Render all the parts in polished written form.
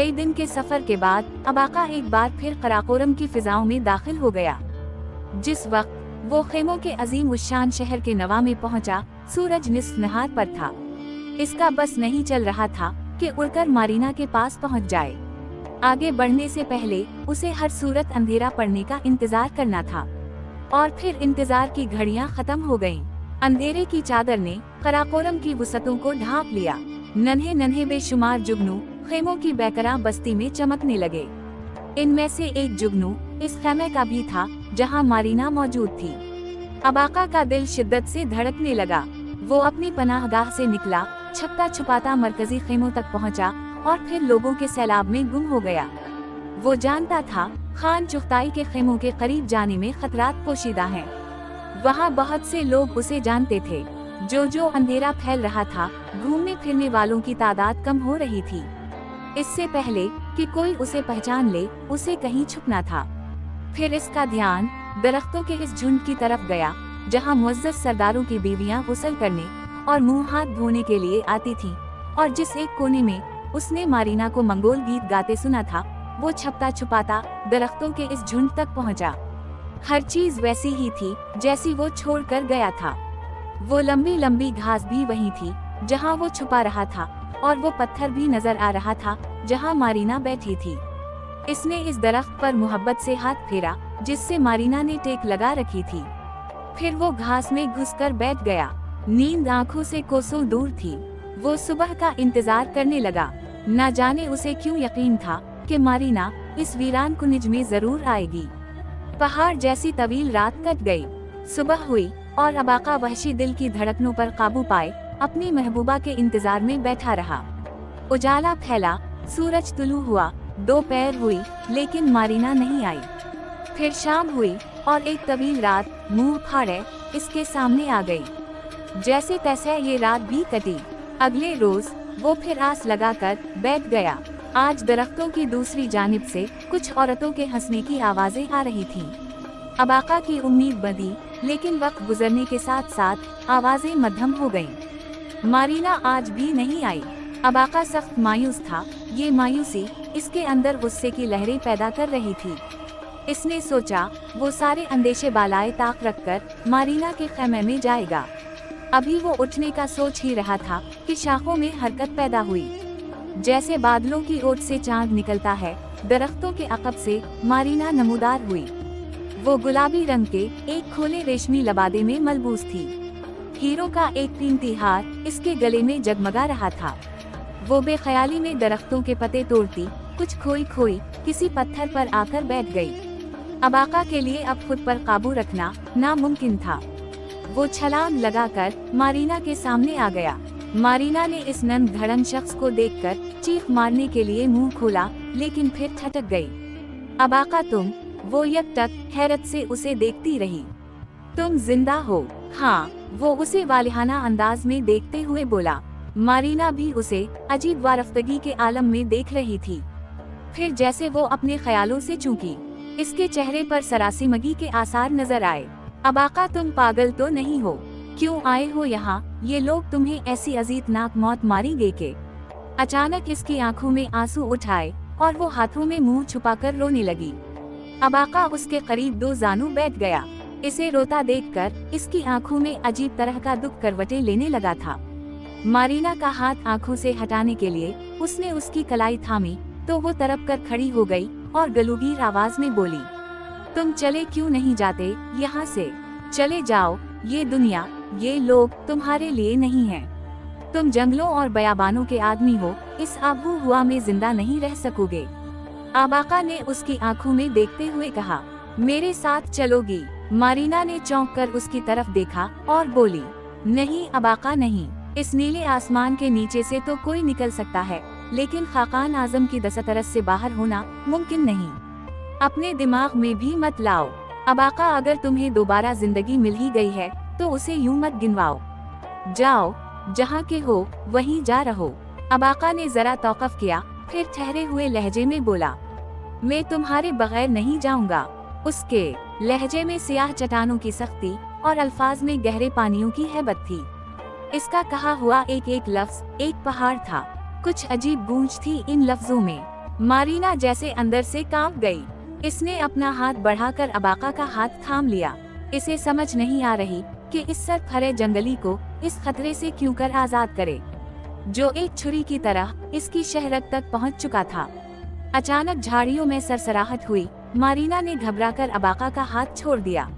कई दिन के सफर के बाद अबाका एक बार फिर कराकोरम की फिजाओं में दाखिल हो गया। जिस वक्त वो खेमों के अजीम उशान शहर के नवा में पहुंचा, सूरज निस्फ नहार पर था। इसका बस नहीं चल रहा था कि उड़कर मारीना के पास पहुंच जाए। आगे बढ़ने से पहले उसे हर सूरत अंधेरा पड़ने का इंतजार करना था, और फिर इंतजार की घड़ियां खत्म हो गयीं। अंधेरे की चादर ने कराकोरम की वसतों को ढांप लिया। नन्हे नन्हे बेशुमार जुगनू खेमों की बेकरार बस्ती में चमकने लगे। इनमें से एक जुगनू इस खेमे का भी था जहां मारीना मौजूद थी। अबाका का दिल शिद्दत से धड़कने लगा। वो अपनी पनाहगाह से निकला, छपता छुपाता मरकजी खेमों तक पहुंचा और फिर लोगों के सैलाब में गुम हो गया। वो जानता था खान चुगताई के खेमों के करीब जाने में खतरात पोशीदा हैं। वहाँ बहुत से लोग उसे जानते थे। जो अंधेरा फैल रहा था, घूमने फिरने वालों की तादाद कम हो रही थी। इससे पहले कि कोई उसे पहचान ले, उसे कहीं छुपना था। फिर इसका ध्यान दरख्तों के इस झुंड की तरफ गया जहाँ मुअज़्ज़ज़ सरदारों की बीवियां गुस्ल करने और मुंह हाथ धोने के लिए आती थीं, और जिस एक कोने में उसने मारीना को मंगोल गीत गाते सुना था, वो छपता छुपाता दरख्तों के इस झुंड तक पहुंचा। हर चीज वैसी ही थी जैसी वो छोड़ कर गया था। वो लंबी लंबी घास भी वही थी जहां वो छुपा रहा था, और वो पत्थर भी नजर आ रहा था जहां मारीना बैठी थी। इसने इस दरख्त पर मोहब्बत से हाथ फेरा जिससे मारीना ने टेक लगा रखी थी। फिर वो घास में घुसकर बैठ गया। नींद आंखों से कोसों दूर थी। वो सुबह का इंतजार करने लगा। न जाने उसे क्यों यकीन था कि मारीना इस वीरान कुनिज में जरूर आएगी। पहाड़ जैसी तवील रात कट गई। सुबह हुई और अबाका वहशी दिल की धड़कनों पर काबू पाए अपनी महबूबा के इंतजार में बैठा रहा। उजाला फैला, सूरज तुलू हुआ, दोपहर हुई, लेकिन मारीना नहीं आई। फिर शाम हुई और एक तवील रात मुंह फाड़े इसके सामने आ गई। जैसे तैसे ये रात भी कटी। अगले रोज वो फिर आस लगाकर बैठ गया। आज दरख्तों की दूसरी जानिब से कुछ औरतों के हंसने की आवाजें आ रही थीं। अबाका की उम्मीद बंधी, लेकिन वक्त गुजरने के साथ साथ आवाजें मध्यम हो गईं। मारीना आज भी नहीं आई। अबाका सख्त मायूस था। ये मायूसी इसके अंदर गुस्से की लहरें पैदा कर रही थी। इसने सोचा वो सारे अंदेशे बालाए ताक रखकर मारीना के खेमे में जाएगा। अभी वो उठने का सोच ही रहा था कि शाखों में हरकत पैदा हुई। जैसे बादलों की ओट से चांद निकलता है, दरख्तों के अकब से मारीना नमूदार हुई। वो गुलाबी रंग के एक खोले रेशमी लबादे में मलबूस थी। हीरो का एक कीमती हार इसके गले में जगमगा रहा था। वो बेख्याली में दरख्तों के पत्ते तोड़ती, कुछ खोई खोई किसी पत्थर पर आकर बैठ गई। अबाका के लिए अब खुद पर काबू रखना नामुमकिन था। वो छलांग लगाकर मारीना के सामने आ गया। मारीना ने इस नंग धड़ंग शख्स को देखकर चीख मारने के लिए मुंह खोला, लेकिन फिर ठटक गई। अबाका तुम? वो यकटक हैरत से उसे देखती रही। तुम जिंदा हो? हाँ, वो उसे वालिहाना अंदाज में देखते हुए बोला। मारीना भी उसे अजीब वारफ्तगी के आलम में देख रही थी। फिर जैसे वो अपने ख्यालों से चूकी, इसके चेहरे पर सरासीमगी के आसार नजर आए। अबाका तुम पागल तो नहीं हो? क्यों आए हो यहाँ? ये लोग तुम्हें ऐसी अजीतनाक मौत मारेंगे के? अचानक इसकी आंखों में आंसू उठाए और वो हाथों में मुंह छुपाकर रोने लगी। अबाका उसके करीब दो जानू बैठ गया। इसे रोता देखकर इसकी आंखों में अजीब तरह का दुख करवटें लेने लगा था। मारीना का हाथ आंखों से हटाने के लिए उसने उसकी कलाई थामी तो वो तरप कर खड़ी हो गई और गलूगीर आवाज में बोली, तुम चले क्यों नहीं जाते यहाँ से? चले जाओ, ये दुनिया, ये लोग तुम्हारे लिए नहीं हैं। तुम जंगलों और बयाबानों के आदमी हो, इस आबू हुआ में जिंदा नहीं रह सकोगे। अबाका ने उसकी आंखों में देखते हुए कहा, मेरे साथ चलोगी? मारीना ने चौंक कर उसकी तरफ देखा और बोली, नहीं अबाका नहीं। इस नीले आसमान के नीचे से तो कोई निकल सकता है, लेकिन खाकान आजम की दस्तरस से बाहर होना मुमकिन नहीं। अपने दिमाग में भी मत लाओ। अबाका अगर तुम्हें दोबारा जिंदगी मिल ही गई है तो उसे यूं मत गिनवाओ। जाओ, जहाँ के हो वहीं जा रहो। अबाका ने जरा तौक़ुफ़ किया, फिर ठहरे हुए लहजे में बोला, मैं तुम्हारे बगैर नहीं जाऊंगा। उसके लहजे में सियाह चट्टानों की सख्ती और अल्फाज में गहरे पानियों की हैबत थी। इसका कहा हुआ एक एक लफ्ज एक पहाड़ था। कुछ अजीब गूंज थी इन लफ्जों में। मारीना जैसे अंदर से कांप गई। इसने अपना हाथ बढ़ाकर अबाका का हाथ थाम लिया। इसे समझ नहीं आ रही कि इस सरफरे जंगली को इस खतरे से क्यों कर आजाद करे, जो एक छुरी की तरह इसकी शहरत तक पहुंच चुका था। अचानक झाड़ियों में सरसराहट हुई। मारीना ने घबराकर अबाका का हाथ छोड़ दिया।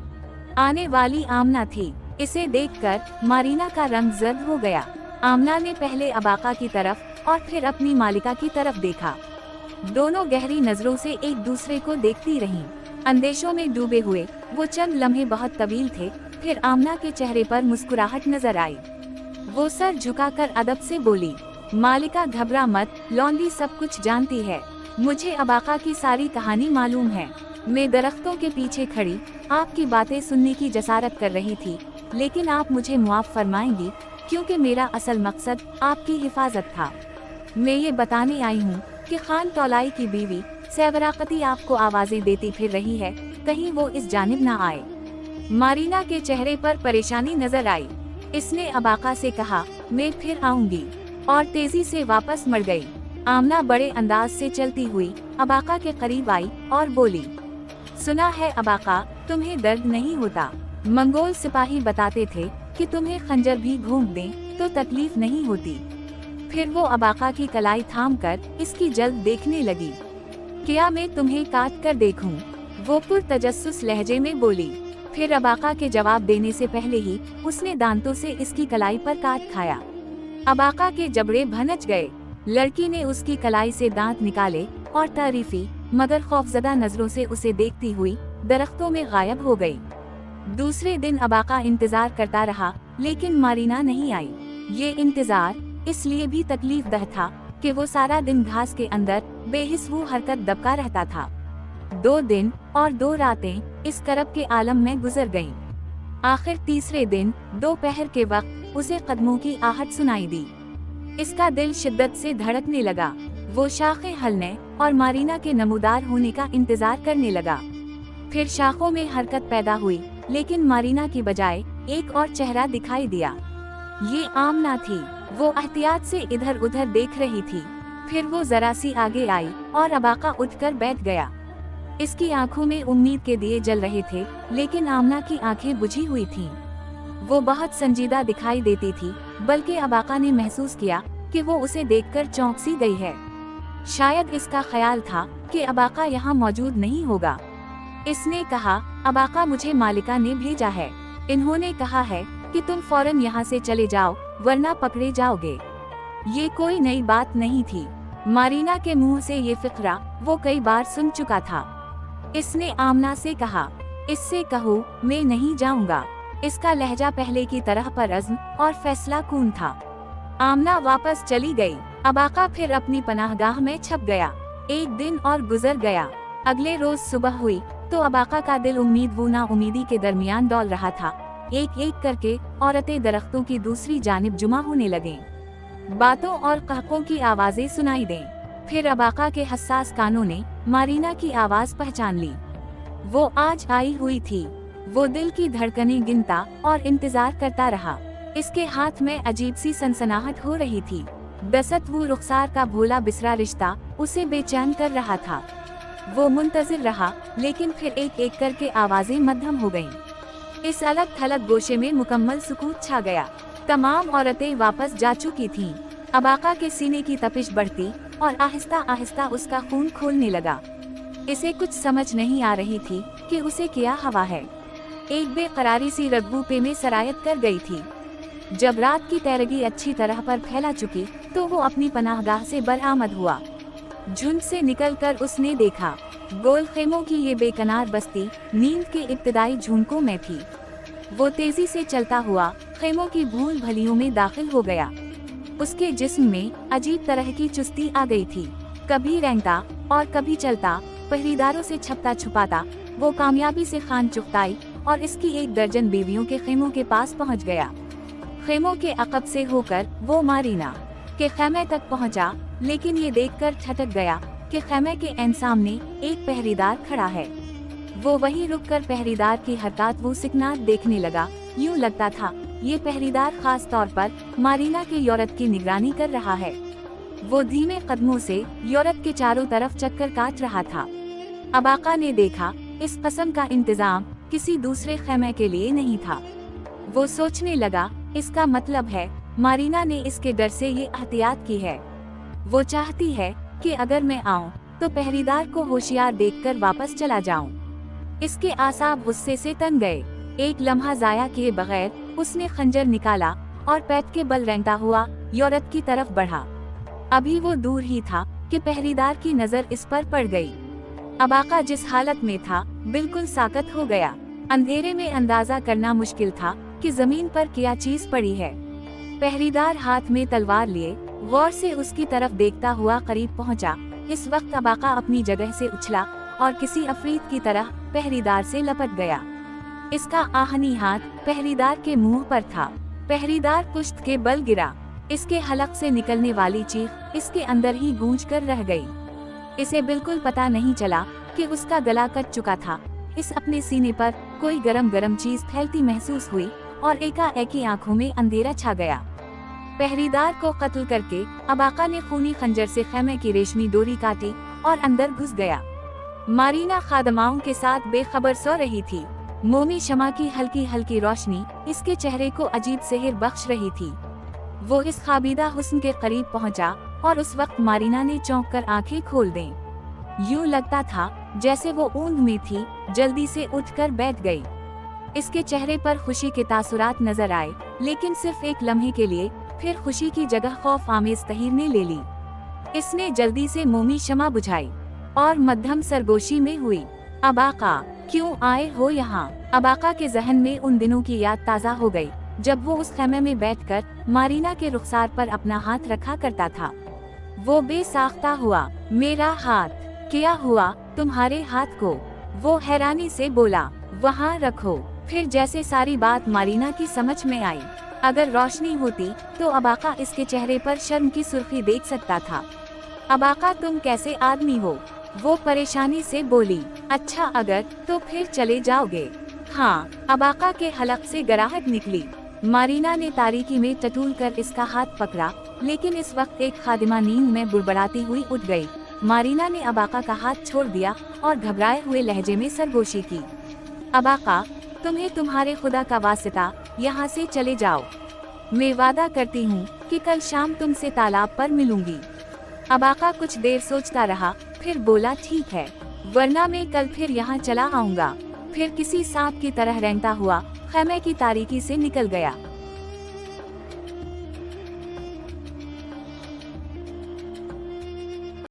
आने वाली आमना थी। इसे देखकर मारीना का रंग जर्द हो गया। आमना ने पहले अबाका की तरफ और फिर अपनी मालिका की तरफ देखा। दोनों गहरी नजरों से एक दूसरे को देखती रहीं। अंदेशों में डूबे हुए वो चंद लम्हे बहुत तवील थे। फिर आमना के चेहरे पर मुस्कुराहट नजर आई। वो सर झुकाकर अदब से बोली, मालिका घबरा मत, लौंडी सब कुछ जानती है। मुझे अबाका की सारी कहानी मालूम है। मैं दरख्तों के पीछे खड़ी आपकी बातें सुनने की जसारत कर रही थी, लेकिन आप मुझे मुआफ फरमाएंगी क्योंकि मेरा असल मकसद आपकी हिफाजत था। मैं ये बताने आई हूँ कि खान तौलाई की बीवी सैवराकती आपको आवाजें देती फिर रही है, कहीं वो इस जानिब न आए। मारीना के चेहरे पर परेशानी नजर आई। इसने अबाका से कहा, मैं फिर आऊंगी, और तेजी से वापस मुड़ गई। आमना बड़े अंदाज से चलती हुई अबाका के करीब आई और बोली, सुना है अबाका, तुम्हें दर्द नहीं होता। मंगोल सिपाही बताते थे कि तुम्हें खंजर भी घोंप दें तो तकलीफ नहीं होती। फिर वो अबाका की कलाई थामकर इसकी जल्द देखने लगी। क्या मैं तुम्हें काट कर देखूं? वो पुरतजस्सुस लहजे में बोली। फिर अबाका के जवाब देने से पहले ही उसने दांतों से इसकी कलाई पर काट खाया। अबाका के जबड़े भनच गए। लड़की ने उसकी कलाई से दांत निकाले और तारीफी मगर खौफजदा नजरों से उसे देखती हुई दरख्तों में गायब हो गई। दूसरे दिन अबाका इंतजार करता रहा, लेकिन मारीना नहीं आई। ये इंतजार इसलिए भी तकलीफ दह था कि वो सारा दिन घास के अंदर बेहिस्सू हरकत दबका रहता था। 2 दिन और 2 रातें इस करब के आलम में गुजर गईं। आखिर तीसरे दिन दोपहर के वक्त उसे कदमों की आहट सुनाई दी। इसका दिल शिद्दत से धड़कने लगा। वो शाखें हलने और मारीना के नमूदार होने का इंतजार करने लगा। फिर शाखों में हरकत पैदा हुई, लेकिन मारीना की बजाय एक और चेहरा दिखाई दिया। ये आमना थी। वो एहतियात से इधर उधर देख रही थी। फिर वो जरा सी आगे आई और अबाका उठकर बैठ गया। इसकी आंखों में उम्मीद के दिए जल रहे थे, लेकिन आमना की आंखें बुझी हुई थीं। वो बहुत संजीदा दिखाई देती थी, बल्कि अबाका ने महसूस किया कि वो उसे देखकर चौंक सी गई है। शायद इसका ख्याल था कि अबाका यहाँ मौजूद नहीं होगा। इसने कहा, अबाका, मुझे मालिका ने भेजा है। इन्होंने कहा है कि तुम फौरन यहाँ से चले जाओ, वरना पकड़े जाओगे। ये कोई नई बात नहीं थी। मारीना के मुंह से ये फिक्रा वो कई बार सुन चुका था। इसने आमना से कहा, इससे कहो मैं नहीं जाऊंगा। इसका लहजा पहले की तरह पर अज़्म और फैसला कून था। आमना वापस चली गई। अबाका फिर अपनी पनाहगाह में छप गया। एक दिन और गुजर गया। अगले रोज सुबह हुई तो अबाका का दिल उम्मीद व नाउमीदी के दरमियान डोल रहा था। एक एक करके औरतें दरख्तों की दूसरी जानिब जुमा होने लगें। बातों और कहकों की आवाजें सुनाई दें। फिर अबाका के हसास कानों ने मारीना की आवाज पहचान ली। वो आज आई हुई थी। वो दिल की धड़कनें गिनता और इंतजार करता रहा। इसके हाथ में अजीब सी सनसनाहट हो रही थी। दसत वो रुखसार का भोला बिसरा रिश्ता उसे बेचैन कर रहा था। वो मुंतजिर रहा, लेकिन फिर एक एक करके आवाजें मध्यम हो गईं। इस अलग थलग गोशे में मुकम्मल सुकूत छा गया। तमाम औरतें वापस जा चुकी थीं। अबाका के सीने की तपिश बढ़ती और आहिस्ता आहिस्ता उसका खून खोलने लगा। इसे कुछ समझ नहीं आ रही थी कि उसे क्या हवा है। एक बेकरारी सी रगबू पे में सरायत कर गई थी। जब रात की तैरगी अच्छी तरह पर फैला चुकी तो वो अपनी पनाहगाह से बरामद हुआ। झुंड से निकलकर उसने देखा, गोल खेमों की ये बेकनार बस्ती नींद के इब्तिदाई झुंडकों में थी। वो तेजी से चलता हुआ खेमों की भूल भलियों में दाखिल हो गया। उसके जिस्म में अजीब तरह की चुस्ती आ गई थी। कभी रेंगता और कभी चलता, पहरेदारों से छपता छुपाता वो कामयाबी से खान चुगताई और इसकी 1 दर्जन बीवियों के खेमों के पास पहुंच गया। खेमों के अकब से होकर वो मारीना के खेमे तक पहुंचा, लेकिन ये देखकर ठटक गया कि खेमे के ऐन सामने एक पहरेदार खड़ा है। वो वहीं रुककर पहरेदार की हरकत वो सिकनात देखने लगा। यूं लगता था ये पहरेदार खास तौर पर मारीना के औरत की निगरानी कर रहा है। वो धीमे कदमों से यूरोप के चारों तरफ चक्कर काट रहा था। अबाका ने देखा, इस कसम का इंतजाम किसी दूसरे खेमे के लिए नहीं था। वो सोचने लगा, इसका मतलब है मारीना ने इसके डर से ये एहतियात की है। वो चाहती है कि अगर मैं आऊं तो पहरेदार को होशियार देखकर वापस चला जाऊं। इसके आसाब गुस्से से तन गए। एक लम्हा जाया किए बगैर उसने खंजर निकाला और पैट के बल रेंगता हुआ यूरोप की तरफ बढ़ा। अभी वो दूर ही था कि पहरेदार की नजर इस पर पड़ गई। अबाका जिस हालत में था बिल्कुल साकत हो गया। अंधेरे में अंदाजा करना मुश्किल था कि जमीन पर क्या चीज पड़ी है। पहरेदार हाथ में तलवार लिए गौर से उसकी तरफ देखता हुआ करीब पहुंचा। इस वक्त अबाका अपनी जगह से उछला और किसी अफरीद की तरह पहरेदार से लपट गया। इसका आहनी हाथ पहरेदार के मुंह पर था। पहरेदार पुश्त के बल गिरा। इसके हलक से निकलने वाली चीख इसके अंदर ही गूंज कर रह गई। इसे बिल्कुल पता नहीं चला कि उसका गला कट चुका था। इस अपने सीने पर कोई गरम गरम चीज फैलती महसूस हुई और एकाएकी आंखों में अंधेरा छा गया। पहरेदार को कत्ल करके अबाका ने खूनी खंजर से खेमे की रेशमी डोरी काटी और अंदर घुस गया। मारीना खादमाओं के साथ बेखबर सो रही थी। मोमी शमा की हल्की हल्की रोशनी इसके चेहरे को अजीब सेहर बख्श रही थी। वो इस खाबीदा हुस्न के करीब पहुंचा और उस वक्त मारीना ने चौंक कर आंखें खोल दें। यूं लगता था जैसे वो ऊंघ में थी, जल्दी से उठकर बैठ गई। इसके चेहरे पर खुशी के तासुरात नजर आए, लेकिन सिर्फ एक लम्हे के लिए। फिर खुशी की जगह खौफ आमेज तहीर ने ले ली। इसने जल्दी से मोमी शमा बुझाई और मध्यम सरगोशी में हुई। अबाका, क्यों आए हो यहाँ? अबाका के जहन में उन दिनों की याद ताज़ा हो गई जब वो उस खेमे में बैठकर मारीना के रुखसार पर अपना हाथ रखा करता था। वो बेसाख्ता हुआ। मेरा हाथ? क्या हुआ तुम्हारे हाथ को? वो हैरानी से बोला। वहाँ रखो। फिर जैसे सारी बात मारीना की समझ में आई। अगर रोशनी होती तो अबाका इसके चेहरे पर शर्म की सुर्खी देख सकता था। अबाका, तुम कैसे आदमी हो? वो परेशानी से बोली। अच्छा, अगर तो फिर चले जाओगे? हाँ। अबाका के हलक से गराहट निकली। मारीना ने तारीकी में टटूल कर इसका हाथ पकड़ा, लेकिन इस वक्त एक खादिमा नींद में बुड़बड़ाती हुई उठ गई। मारीना ने अबाका का हाथ छोड़ दिया और घबराए हुए लहजे में सरगोशी की। अबाका, तुम्हें तुम्हारे खुदा का वास्ता, यहाँ से चले जाओ। मैं वादा करती हूँ कि कल शाम तुमसे तालाब पर मिलूंगी। अबाका कुछ देर सोचता रहा, फिर बोला, ठीक है, वरना मैं कल फिर यहाँ चला आऊंगा। फिर किसी सांप की तरह रेंगता हुआ खेमे की तारीकी से निकल गया।